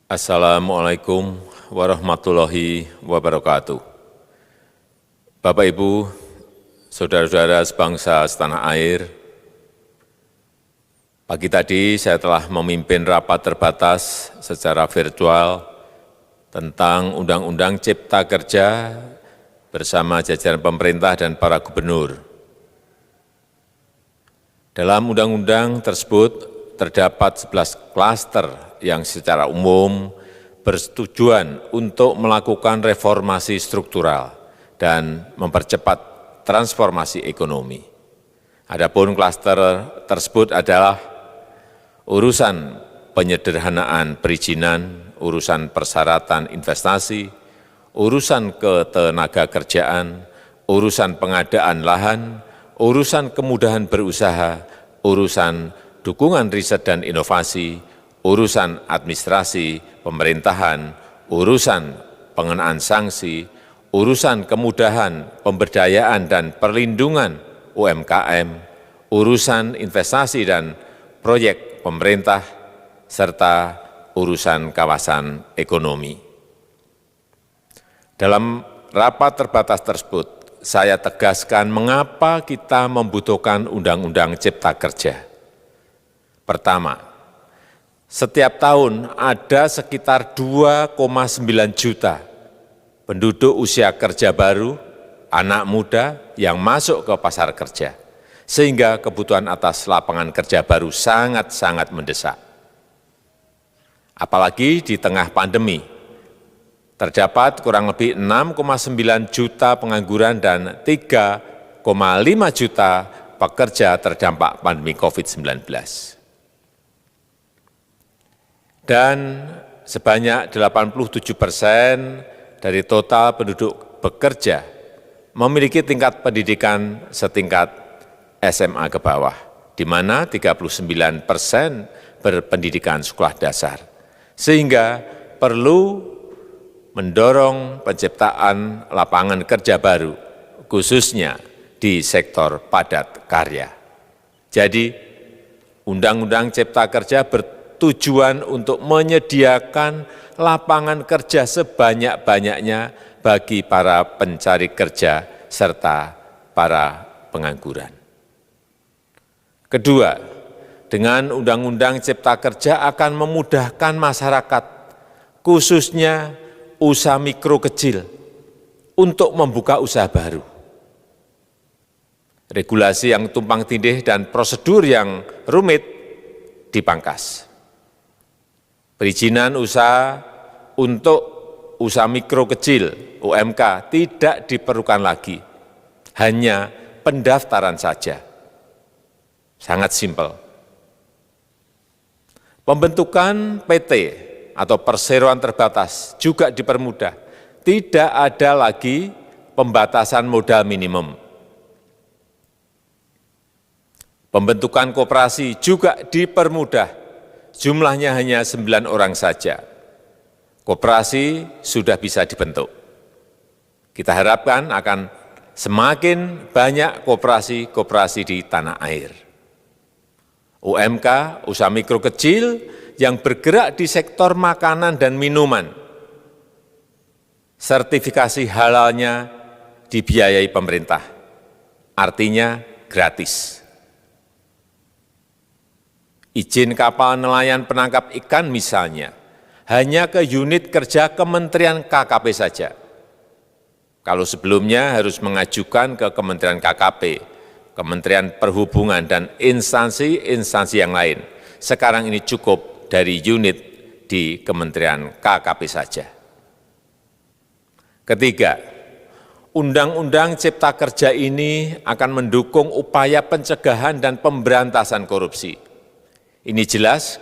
Assalamualaikum warahmatullahi wabarakatuh. Bapak, Ibu, saudara-saudara sebangsa setanah air, pagi tadi saya telah memimpin rapat terbatas secara virtual tentang Undang-Undang Cipta Kerja bersama jajaran pemerintah dan para gubernur. Dalam undang-undang tersebut terdapat 11 klaster yang secara umum bertujuan untuk melakukan reformasi struktural dan mempercepat transformasi ekonomi. Adapun klaster tersebut adalah urusan penyederhanaan perizinan, urusan persyaratan investasi, urusan ketenagakerjaan, urusan pengadaan lahan, urusan kemudahan berusaha, urusan dukungan riset dan inovasi, urusan administrasi pemerintahan, urusan pengenaan sanksi, urusan kemudahan pemberdayaan dan perlindungan UMKM, urusan investasi dan proyek pemerintah, serta urusan kawasan ekonomi. Dalam rapat terbatas tersebut, saya tegaskan mengapa kita membutuhkan Undang-Undang Cipta Kerja. Pertama, setiap tahun ada sekitar 2,9 juta penduduk usia kerja baru, anak muda yang masuk ke pasar kerja, sehingga kebutuhan atas lapangan kerja baru sangat-sangat mendesak. Apalagi di tengah pandemi, terdapat kurang lebih 6,9 juta pengangguran dan 3,5 juta pekerja terdampak pandemi COVID-19. Dan sebanyak 87% dari total penduduk bekerja memiliki tingkat pendidikan setingkat SMA ke bawah, di mana 39% berpendidikan sekolah dasar, sehingga perlu mendorong penciptaan lapangan kerja baru, khususnya di sektor padat karya. Jadi, Undang-Undang Cipta Kerja bertujuan untuk menyediakan lapangan kerja sebanyak-banyaknya bagi para pencari kerja serta para pengangguran. Kedua, dengan Undang-Undang Cipta Kerja akan memudahkan masyarakat, khususnya usaha mikro kecil, untuk membuka usaha baru. Regulasi yang tumpang tindih dan prosedur yang rumit dipangkas. Perizinan usaha untuk usaha mikro kecil (UMK) tidak diperlukan lagi, hanya pendaftaran saja. Sangat simpel. Pembentukan PT atau perseroan terbatas juga dipermudah. Tidak ada lagi pembatasan modal minimum. Pembentukan koperasi juga dipermudah. Jumlahnya hanya 9 orang saja. Koperasi sudah bisa dibentuk. Kita harapkan akan semakin banyak koperasi-koperasi di tanah air. UMK, usaha mikro kecil yang bergerak di sektor makanan dan minuman, sertifikasi halalnya dibiayai pemerintah, artinya gratis. Izin kapal nelayan penangkap ikan misalnya, hanya ke unit kerja Kementerian KKP saja. Kalau sebelumnya harus mengajukan ke Kementerian KKP, Kementerian Perhubungan, dan instansi-instansi yang lain. Sekarang ini cukup dari unit di Kementerian KKP saja. Ketiga, Undang-Undang Cipta Kerja ini akan mendukung upaya pencegahan dan pemberantasan korupsi. Ini jelas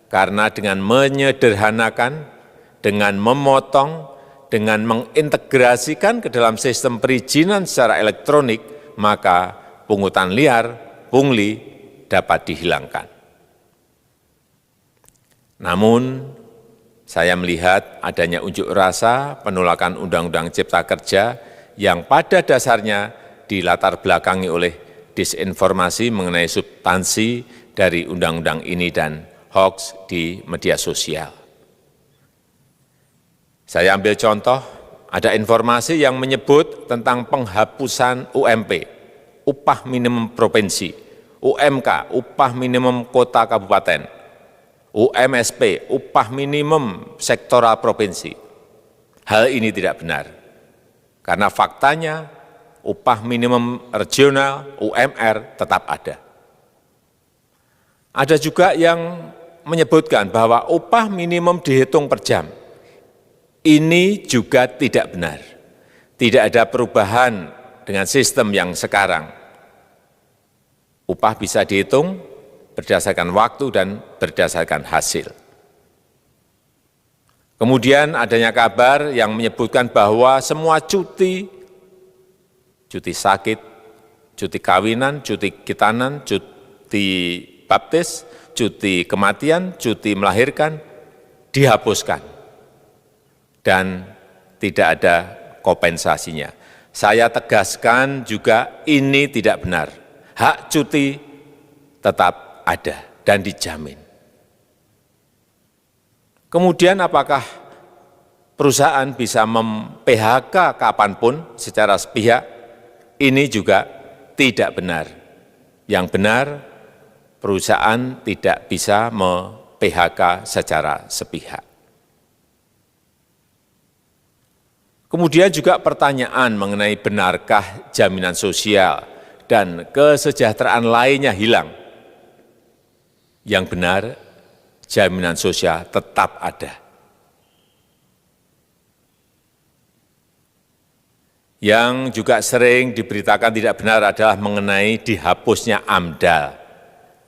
karena dengan menyederhanakan, dengan memotong, dengan mengintegrasikan ke dalam sistem perizinan secara elektronik, maka pungutan liar, pungli dapat dihilangkan. Namun, saya melihat adanya unjuk rasa penolakan Undang-Undang Cipta Kerja yang pada dasarnya dilatar belakangi oleh disinformasi mengenai substansi dari undang-undang ini dan hoax di media sosial. Saya ambil contoh, ada informasi yang menyebut tentang penghapusan UMP, upah minimum provinsi, UMK, upah minimum kota kabupaten, UMSP, upah minimum sektoral provinsi. Hal ini tidak benar, karena faktanya upah minimum regional, UMR, tetap ada. Ada juga yang menyebutkan bahwa upah minimum dihitung per jam. Ini juga tidak benar. Tidak ada perubahan dengan sistem yang sekarang. Upah bisa dihitung berdasarkan waktu dan berdasarkan hasil. Kemudian adanya kabar yang menyebutkan bahwa semua cuti sakit, cuti kawinan, cuti khitanan, cuti baptis, cuti kematian, cuti melahirkan, dihapuskan. Dan tidak ada kompensasinya. Saya tegaskan juga ini tidak benar. Hak cuti tetap ada dan dijamin. Kemudian apakah perusahaan bisa mem-PHK kapanpun secara sepihak? Ini juga tidak benar. Yang benar, perusahaan tidak bisa me-PHK secara sepihak. Kemudian juga pertanyaan mengenai benarkah jaminan sosial dan kesejahteraan lainnya hilang. Yang benar, jaminan sosial tetap ada. Yang juga sering diberitakan tidak benar adalah mengenai dihapusnya AMDAL,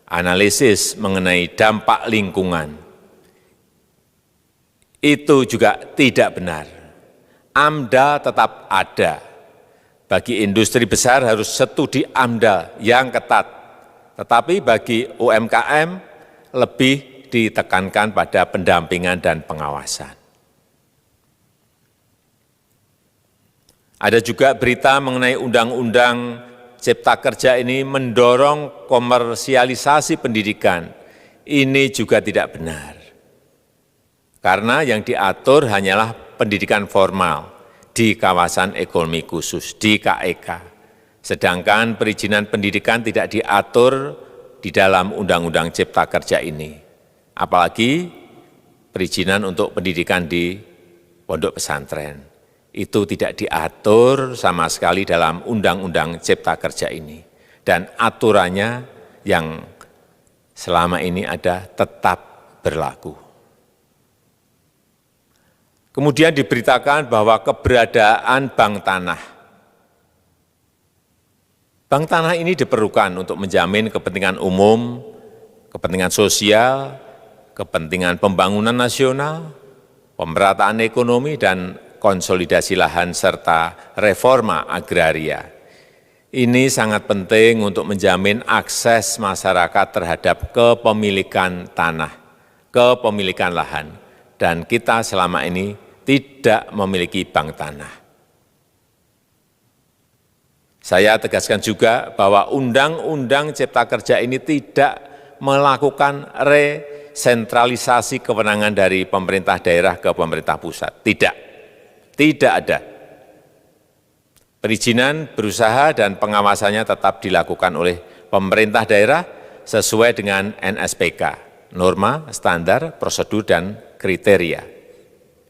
analisis mengenai dampak lingkungan. Itu juga tidak benar. AMDAL tetap ada. Bagi industri besar harus studi AMDAL yang ketat. Tetapi bagi UMKM lebih ditekankan pada pendampingan dan pengawasan. Ada juga berita mengenai Undang-Undang Cipta Kerja ini mendorong komersialisasi pendidikan. Ini juga tidak benar. Karena yang diatur hanyalah pendidikan formal di kawasan ekonomi khusus, di KEK. Sedangkan perizinan pendidikan tidak diatur di dalam Undang-Undang Cipta Kerja ini. Apalagi perizinan untuk pendidikan di pondok pesantren. Itu tidak diatur sama sekali dalam Undang-Undang Cipta Kerja ini. Dan aturannya yang selama ini ada tetap berlaku. Kemudian diberitakan bahwa keberadaan bank tanah. Bank tanah ini diperlukan untuk menjamin kepentingan umum, kepentingan sosial, kepentingan pembangunan nasional, pemerataan ekonomi, dan konsolidasi lahan serta reforma agraria. Ini sangat penting untuk menjamin akses masyarakat terhadap kepemilikan tanah, kepemilikan lahan, dan kita selama ini tidak memiliki bank tanah. Saya tegaskan juga bahwa Undang-Undang Cipta Kerja ini tidak melakukan resentralisasi kewenangan dari pemerintah daerah ke pemerintah pusat. Tidak ada. Perizinan berusaha dan pengawasannya tetap dilakukan oleh pemerintah daerah sesuai dengan NSPK, norma, standar, prosedur, dan kriteria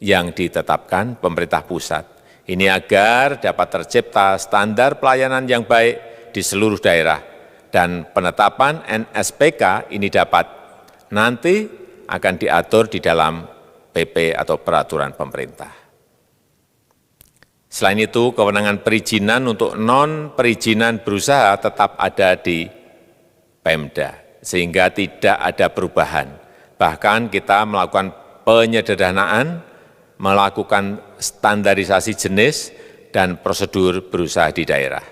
yang ditetapkan pemerintah pusat. Ini agar dapat tercipta standar pelayanan yang baik di seluruh daerah, dan penetapan NSPK ini dapat nanti akan diatur di dalam PP atau peraturan pemerintah. Selain itu, kewenangan perizinan untuk non-perizinan berusaha tetap ada di Pemda, sehingga tidak ada perubahan. Bahkan kita melakukan penyederhanaan, melakukan standarisasi jenis dan prosedur berusaha di daerah.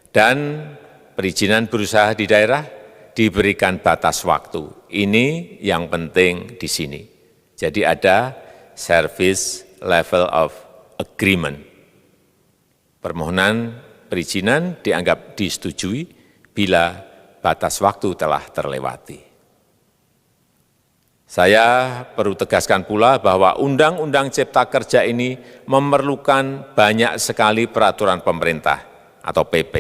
Dan perizinan berusaha di daerah diberikan batas waktu. Ini yang penting di sini. Jadi ada service level of agreement. Permohonan perizinan dianggap disetujui bila batas waktu telah terlewati. Saya perlu tegaskan pula bahwa Undang-Undang Cipta Kerja ini memerlukan banyak sekali peraturan pemerintah atau PP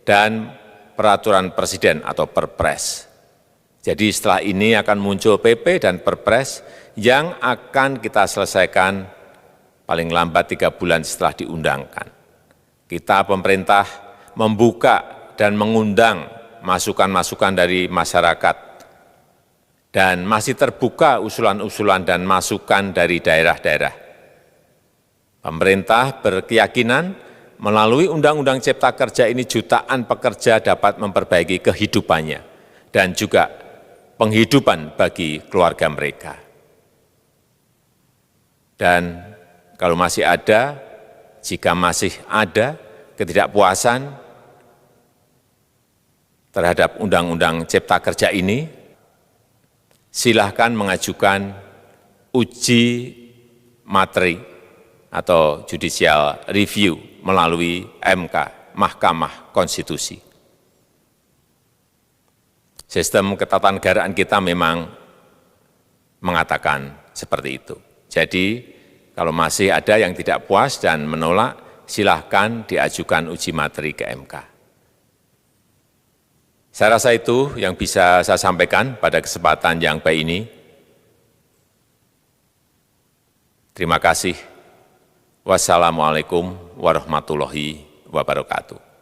dan peraturan presiden atau Perpres. Jadi setelah ini akan muncul PP dan Perpres yang akan kita selesaikan paling lambat 3 bulan setelah diundangkan. Kita pemerintah membuka dan mengundang masukan-masukan dari masyarakat dan masih terbuka usulan-usulan dan masukan dari daerah-daerah. Pemerintah berkeyakinan melalui Undang-Undang Cipta Kerja ini jutaan pekerja dapat memperbaiki kehidupannya dan juga penghidupan bagi keluarga mereka. Dan kalau masih ada, jika masih ada ketidakpuasan terhadap Undang-Undang Cipta Kerja ini, silahkan mengajukan uji materi atau judicial review melalui MK, Mahkamah Konstitusi. Sistem ketatanegaraan kita memang mengatakan seperti itu. Jadi, kalau masih ada yang tidak puas dan menolak, silahkan diajukan uji materi ke MK. Saya rasa itu yang bisa saya sampaikan pada kesempatan yang baik ini. Terima kasih. Wassalamualaikum warahmatullahi wabarakatuh.